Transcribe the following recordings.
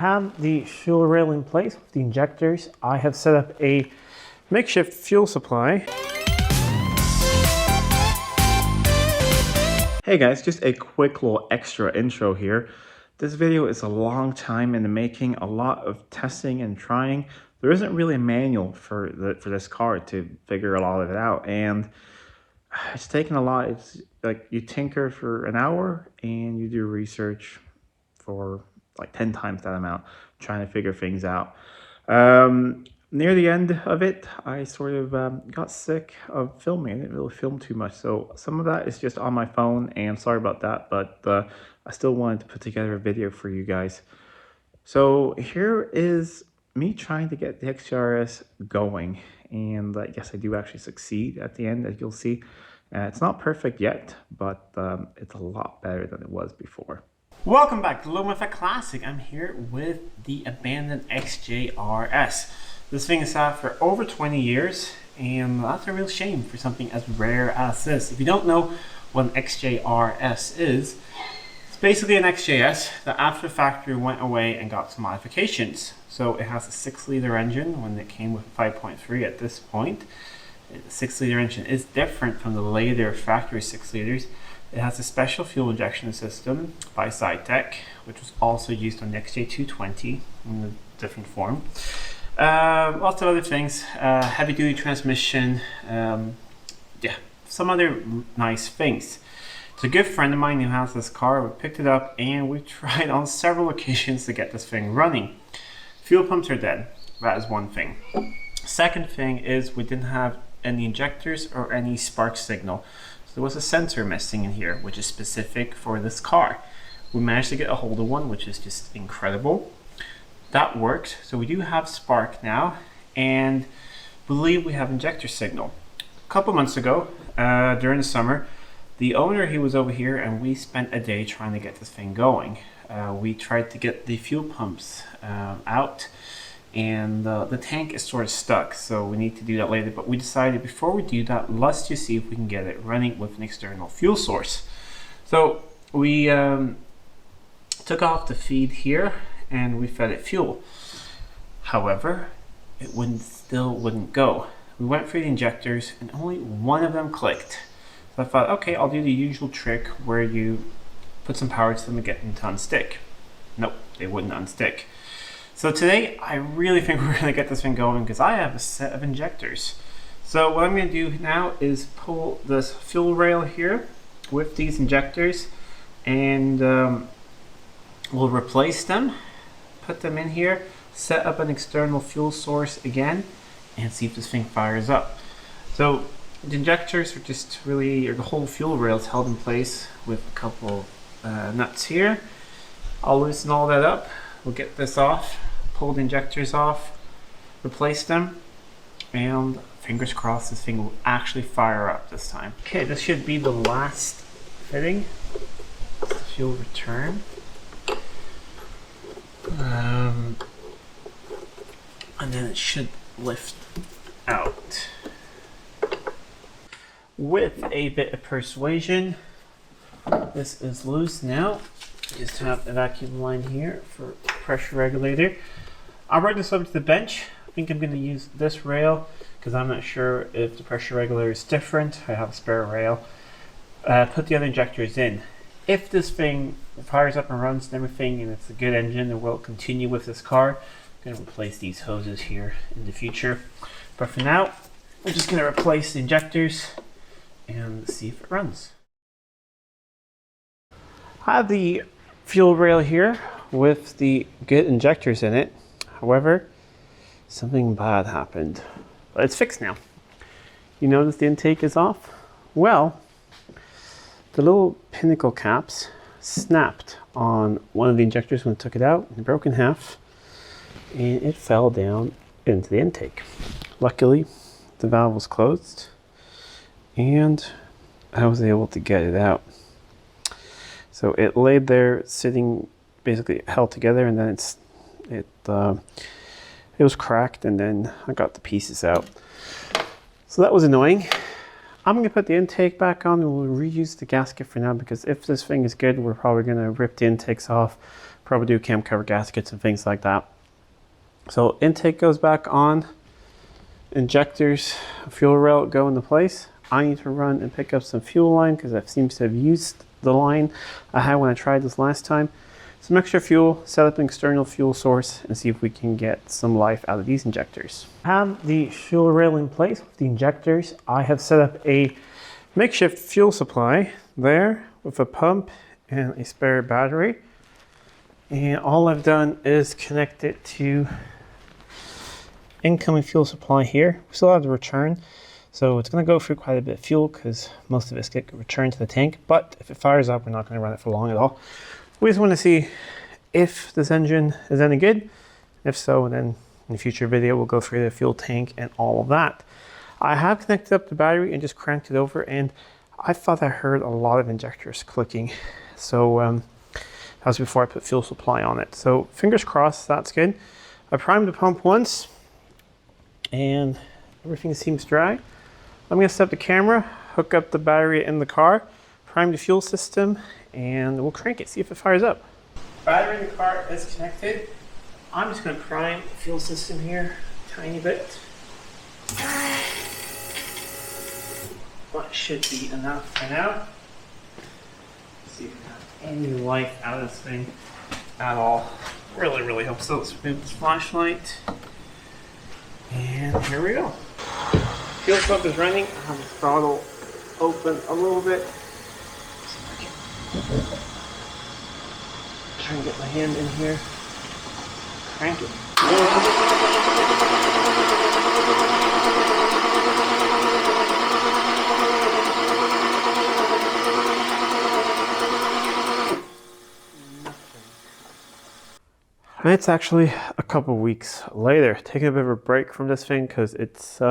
I have the fuel rail in place with the injectors. I have set up a makeshift fuel supply. Hey guys, just a quick little extra intro here. This video is a long time in the making, a lot of testing and trying. There isn't really a manual for this car to figure a lot of it out, and it's taken a lot. It's like you tinker for an hour and you do research for like 10 times that amount, trying to figure things out. Near the end of it, I sort of got sick of filming. I didn't really film too much, so some of that is just on my phone, and sorry about that, but I still wanted to put together a video for you guys. So here is me trying to get the XJRS going, and I guess I do actually succeed at the end, as you'll see. It's not perfect yet, but it's a lot better than it was before. Welcome back to Living with a Classic. I'm here with the abandoned XJRS. This thing is sat for over 20 years, and that's a real shame for something as rare as this. If you don't know what an XJRS is, it's basically an XJS that after the factory went away and got some modifications. So it has a 6-liter engine when it came with 5.3 at this point. The 6-liter engine is different from the later factory 6 liters. It has a special fuel injection system by Tech, which was also used on the XJ220 in a different form. Lots of other things, heavy duty transmission, yeah, some other nice things. It's a good friend of mine who has this car. We picked it up and we tried on several occasions to get this thing running. Fuel pumps are dead. That is one thing. Second thing is we didn't have any injectors or any spark signal. So there was a sensor missing in here, which is specific for this car. We managed to get a hold of one, which is just incredible. That worked. So we do have spark now, and believe we have injector signal. A couple months ago, during the summer, the owner, he was over here, and we spent a day trying to get this thing going. We tried to get the fuel pumps out, and the tank is sort of stuck, so we need to do that later. But we decided before we do that, let's just see if we can get it running with an external fuel source. So we took off the feed here and we fed it fuel. However, it still wouldn't go. We went through the injectors and only one of them clicked. So I thought, okay, I'll do the usual trick where you put some power to them and get them to unstick. Nope, they wouldn't unstick. So today, I really think we're gonna get this thing going because I have a set of injectors. So what I'm gonna do now is pull this fuel rail here with these injectors, and we'll replace them, put them in here, set up an external fuel source again, and see if this thing fires up. So the injectors are just really, or the whole fuel rail is held in place with a couple nuts here. I'll loosen all that up. We'll get this off, pull the injectors off, replace them, and fingers crossed this thing will actually fire up this time. Okay, this should be the last fitting. Fuel return. And then it should lift out. With a bit of persuasion, this is loose now. Just have a vacuum line here for pressure regulator. I'll bring this up to the bench. I think I'm going to use this rail because I'm not sure if the pressure regulator is different. I have a spare rail. Put the other injectors in. If this thing fires up and runs and everything, and it's a good engine and will continue with this car, I'm going to replace these hoses here in the future. But for now, we're just going to replace the injectors and see if it runs. I have the fuel rail here with the good injectors in it. However, something bad happened. But it's fixed now. You notice the intake is off? Well, the little pinnacle caps snapped on one of the injectors when I took it out and broke in half, and it fell down into the intake. Luckily, the valve was closed and I was able to get it out. So it laid there sitting, basically held together, and then it was cracked, and then I got the pieces out. So that was annoying. I'm going to put the intake back on, and we'll reuse the gasket for now, because if this thing is good, we're probably going to rip the intakes off, probably do cam cover gaskets and things like that. So intake goes back on, injectors, fuel rail go into place. I need to run and pick up some fuel line because I seem to have used the line I had when I tried this last time. Some extra fuel, set up an external fuel source, and see if we can get some life out of these injectors. I have the fuel rail in place with the injectors. I have set up a makeshift fuel supply there with a pump and a spare battery. And all I've done is connect it to incoming fuel supply here. We still have the return, so it's going to go through quite a bit of fuel because most of it's get returned to the tank. But if it fires up, we're not going to run it for long at all. We just want to see if this engine is any good. If so, then in a future video we'll go through the fuel tank and all of that. I have connected up the battery and just cranked it over, and I thought I heard a lot of injectors clicking. So that was before I put fuel supply on it. So fingers crossed, that's good. I primed the pump once and everything seems dry. I'm going to set up the camera, hook up the battery in the car, prime the fuel system, and we'll crank it, see if it fires up. Battery in the car is connected. I'm just going to prime the fuel system here a tiny bit. That should be enough for now. Let's see if we have any life out of this thing at all. Really hope so. Let's remove this flashlight. And here we go. Fuel pump is running. I have the throttle open a little bit. Try and get my hand in here. Crank it. And it's actually a couple weeks later, taking a bit of a break from this thing because it's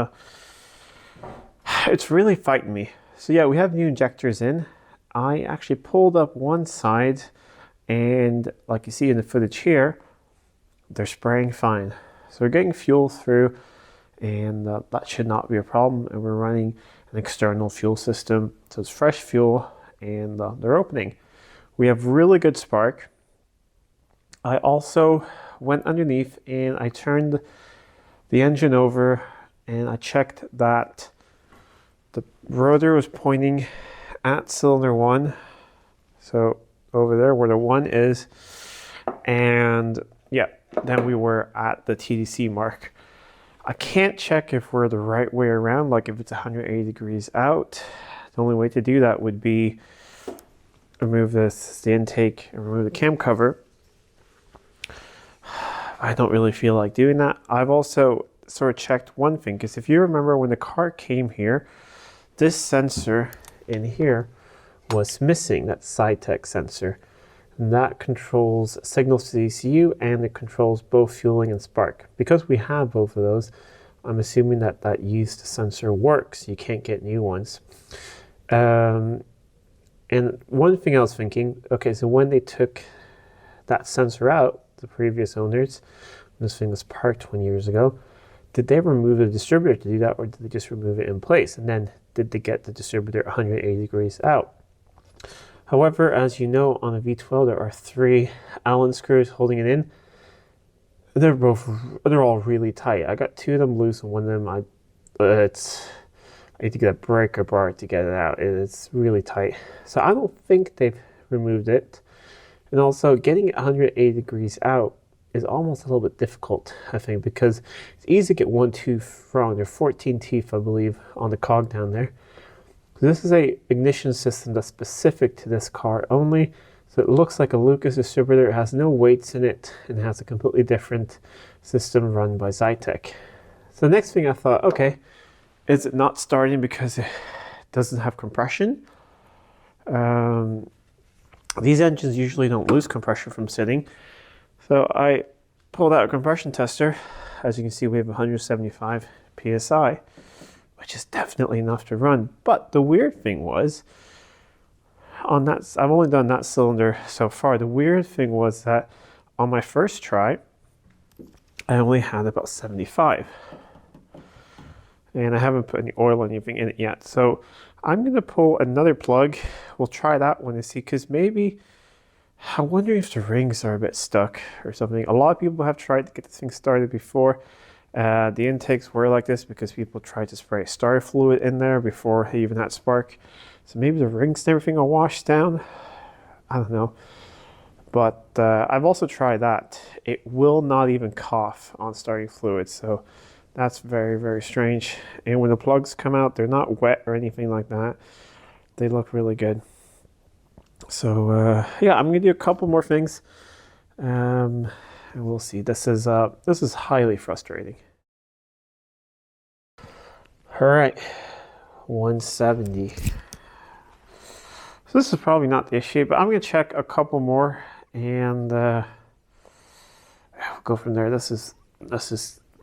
really fighting me. So yeah, we have new injectors in. I actually pulled up one side, and like you see in the footage here, they're spraying fine. So we're getting fuel through, and that should not be a problem. And we're running an external fuel system, so it's fresh fuel, and they're opening. We have really good spark. I also went underneath and I turned the engine over and I checked that the rotor was pointing at cylinder 1. So over there where the 1 is. And yeah, then we were at the TDC mark. I can't check if we're the right way around, like if it's 180 degrees out. The only way to do that would be remove the intake and remove the cam cover. I don't really feel like doing that. I've also sort of checked one thing, because if you remember when the car came here, this sensor in here was missing, that Zytec sensor. And that controls signals to the ECU, and it controls both fueling and spark. Because we have both of those, I'm assuming that that used sensor works. You can't get new ones. And one thing I was thinking, okay, so when they took that sensor out, the previous owners, this thing was parked 20 years ago, did they remove the distributor to do that, or did they just remove it in place? And then did they get the distributor 180 degrees out? However, as you know, on a V12 there are 3 Allen screws holding it in. They're all really tight. I got 2 of them loose, and one of them I need to get a breaker bar to get it out. It's really tight. So I don't think they've removed it. And also, getting it 180 degrees out is almost a little bit difficult, I think, because it's easy to get one tooth wrong. There are 14 teeth, I believe, on the cog down there. So this is a ignition system that's specific to this car only. So it looks like a Lucas distributor. It has no weights in it, and it has a completely different system run by Zytec. So the next thing I thought, okay, is it not starting because it doesn't have compression? These engines usually don't lose compression from sitting. So I pulled out a compression tester. As you can see, we have 175 PSI, which is definitely enough to run. But the weird thing was, on that, I've only done that cylinder so far. The weird thing was that on my first try, I only had about 75. And I haven't put any oil or anything in it yet. So I'm going to pull another plug. We'll try that one and see, because maybe I wonder if the rings are a bit stuck or something. A lot of people have tried to get this thing started before. The intakes were like this because people tried to spray starter fluid in there before he even had spark. So maybe the rings and everything are washed down. I don't know. But I've also tried that. It will not even cough on starting fluid. So that's very, very strange. And when the plugs come out, they're not wet or anything like that. They look really good. So yeah, I'm gonna do a couple more things. And we'll see. This is highly frustrating. All right, 170. So this is probably not the issue, but I'm gonna check a couple more and go from there. This is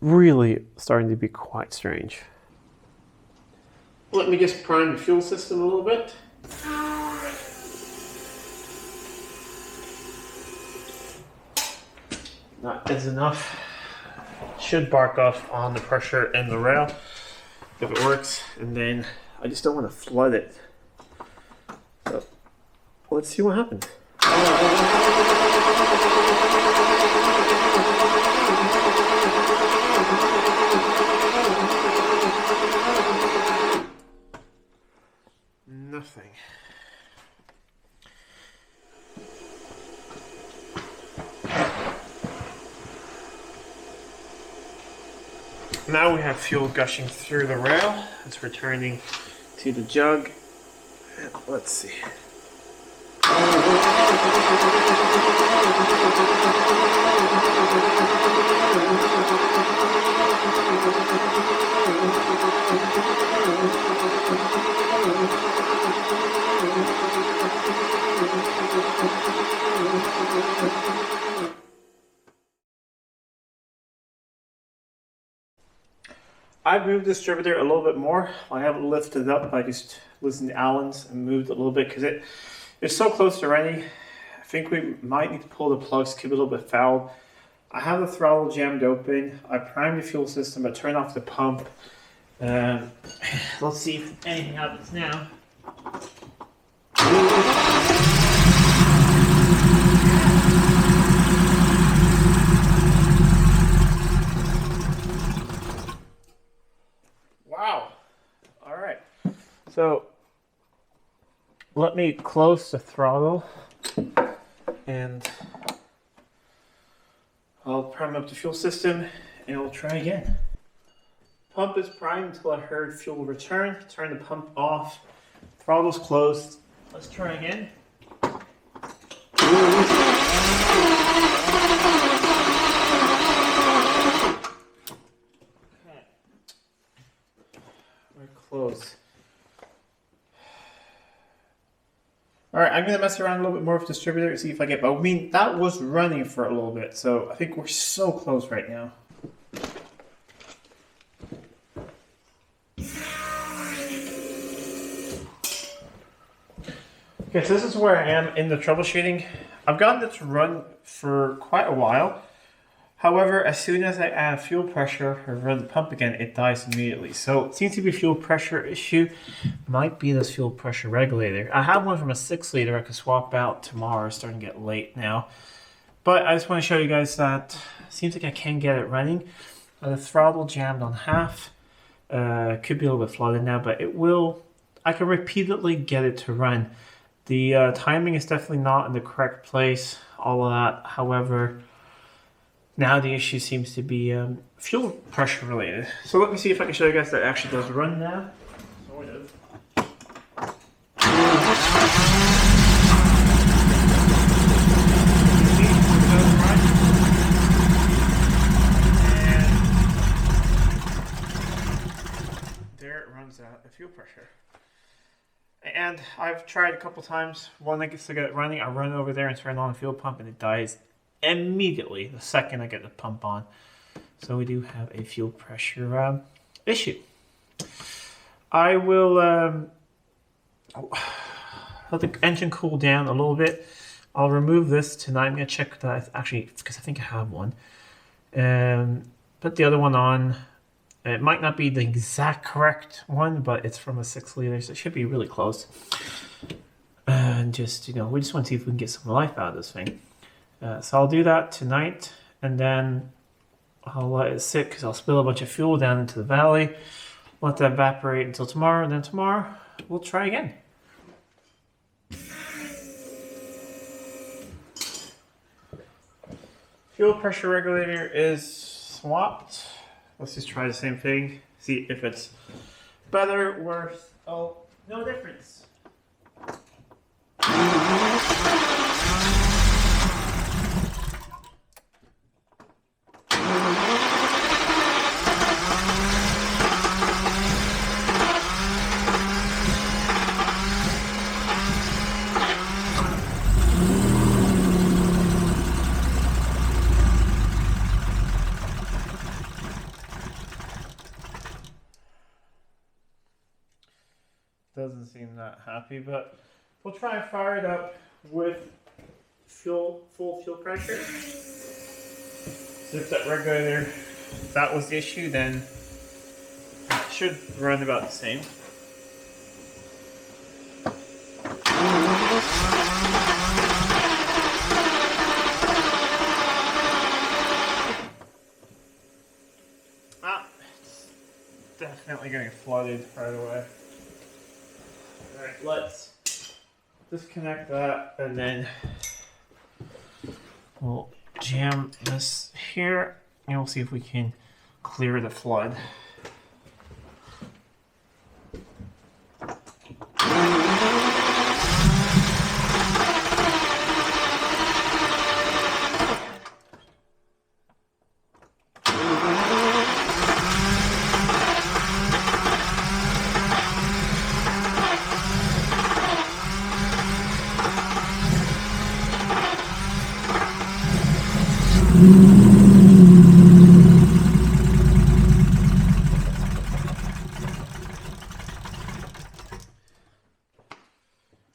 really starting to be quite strange. Let me just prime the fuel system a little bit. That is enough. Should bark off on the pressure in the rail if it works, and then I just don't want to flood it. So let's see what happens. Nothing. Now we have fuel gushing through the rail. It's returning to the jug. Let's see. I've moved the distributor a little bit more. I haven't lifted it up. I just loosened the Allens and moved it a little bit because it's so close to ready. I think we might need to pull the plugs, keep it a little bit foul. I have the throttle jammed open. I primed the fuel system. I turned off the pump. Let's see if anything happens now. Wow. All right. So let me close the throttle and I'll prime up the fuel system and we'll try again. Pump is primed until I heard fuel return. Turn the pump off. Throttle's closed. Let's try again. Okay. We're close. Alright, I'm gonna mess around a little bit more with the distributor to see if I get, but I mean, that was running for a little bit, so I think we're so close right now. Okay, so this is where I am in the troubleshooting. I've gotten it to run for quite a while. However, as soon as I add fuel pressure or run the pump again, it dies immediately. So it seems to be a fuel pressure issue. Might be this fuel pressure regulator. I have one from a 6 liter I could swap out tomorrow. It's starting to get late now. But I just want to show you guys that it seems like I can get it running. The throttle jammed on half. Could be a little bit flooded now, but it will. I can repeatedly get it to run. The timing is definitely not in the correct place. All of that. However, now the issue seems to be fuel pressure related. So let me see if I can show you guys that it actually does run now. Sort of. And there it runs out at fuel pressure. And I've tried a couple times. When I get to get it running, I run over there and turn on the fuel pump and it dies immediately the second I get the pump on. So we do have a fuel pressure issue. I will let the engine cool down a little bit. I'll remove this tonight. I'm going to check that actually, because I think I have one. Put the other one on. It might not be the exact correct one, but it's from a 6 liter, so it should be really close. and just, we just want to see if we can get some life out of this thing. So I'll do that tonight, and then I'll let it sit because I'll spill a bunch of fuel down into the valley, let that evaporate until tomorrow, and then tomorrow we'll try again. Fuel pressure regulator is swapped. Let's just try the same thing, see if it's better, worse. Oh, no difference. Doesn't seem that happy, but we'll try and fire it up with full fuel pressure. So if that regulator, if that was the issue, then it should run about the same. It's definitely getting flooded right away. Alright, let's disconnect that and then we'll jam this here and we'll see if we can clear the flood.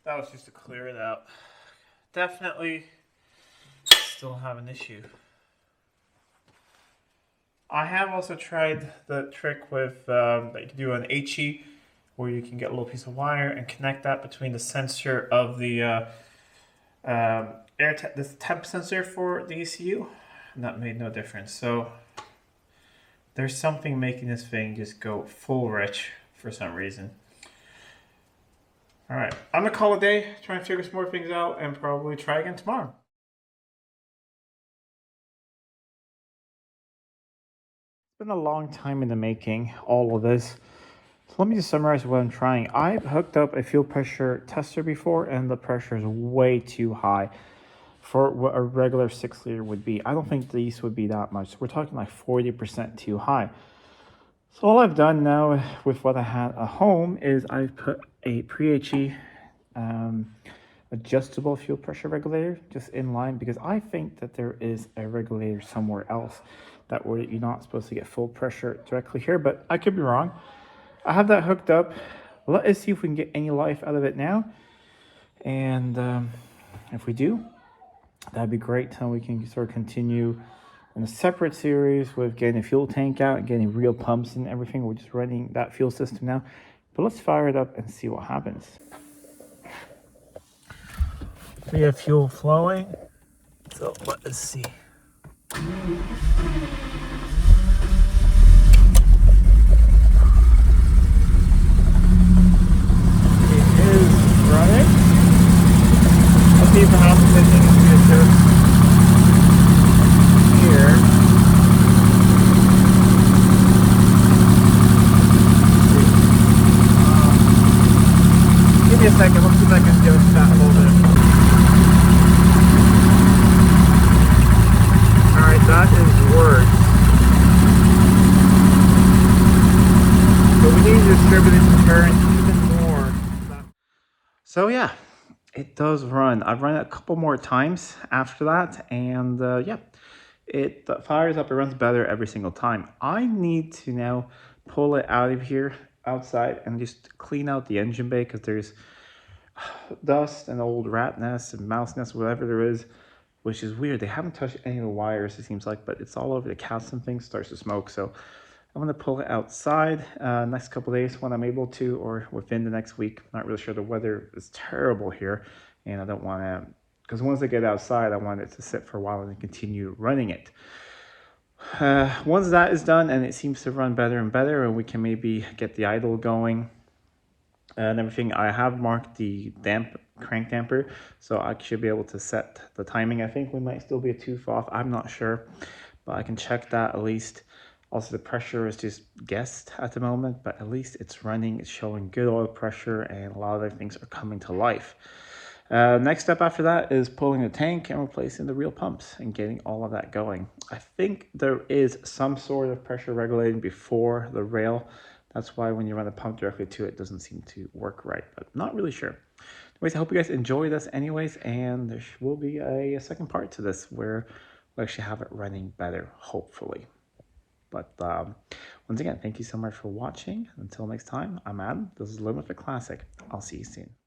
That was just to clear it out. Definitely still have an issue. I have also tried the trick with that you can do on HE, where you can get a little piece of wire and connect that between the sensor of the this temp sensor for the ECU, and that made no difference. So there's something making this thing just go full rich for some reason. All right, I'm gonna call it a day, try and figure some more things out, and probably try again tomorrow. It's been a long time in the making, all of this. So let me just summarize what I'm trying. I've hooked up a fuel pressure tester before, and the pressure is way too high for what a regular 6-liter would be. I don't think these would be that much. We're talking like 40% too high. So all I've done now with what I had at home is I've put a pre-HE adjustable fuel pressure regulator just in line, because I think that there is a regulator somewhere else that where you're not supposed to get full pressure directly here, but I could be wrong. I have that hooked up. Let us see if we can get any life out of it now. And if we do, that'd be great. Then we can sort of continue in a separate series with getting a fuel tank out and getting real pumps and everything. We're just running that fuel system now. But let's fire it up and see what happens. We have fuel flowing, so let us see. Running. Let's see how much I think it's going to do here. Give me a second. Let's see if I can do that a little bit. All right, that is worse. So we need to distribute the current even more. So yeah, it does run. I've run it a couple more times after that, and yeah, it fires up. It runs better every single time. I need to now pull it out of here outside and just clean out the engine bay, because there's dust and old rat nests and mouse nests, whatever there is, which is weird. They haven't touched any of the wires, it seems like, but it's all over the cats and things. Starts to smoke, so I'm going to pull it outside next couple days when I'm able to, or within the next week. I'm not really sure. The weather is terrible here, and I don't want to, because once I get outside, I want it to sit for a while and then continue running it. Once that is done and it seems to run better and better, and we can maybe get the idle going and everything, I have marked the crank damper, so I should be able to set the timing. I think we might still be a tooth off. I'm not sure, but I can check that at least. Also, the pressure is just guessed at the moment, but at least it's running, it's showing good oil pressure, and a lot of other things are coming to life. Next step after that is pulling the tank and replacing the real pumps and getting all of that going. I think there is some sort of pressure regulating before the rail. That's why when you run the pump directly to it, it doesn't seem to work right, but not really sure. Anyways, I hope you guys enjoy this anyways, and there will be a second part to this where we actually have it running better, hopefully. But once again, thank you so much for watching. Until next time, I'm Adam. This is Living with a Classic. I'll see you soon.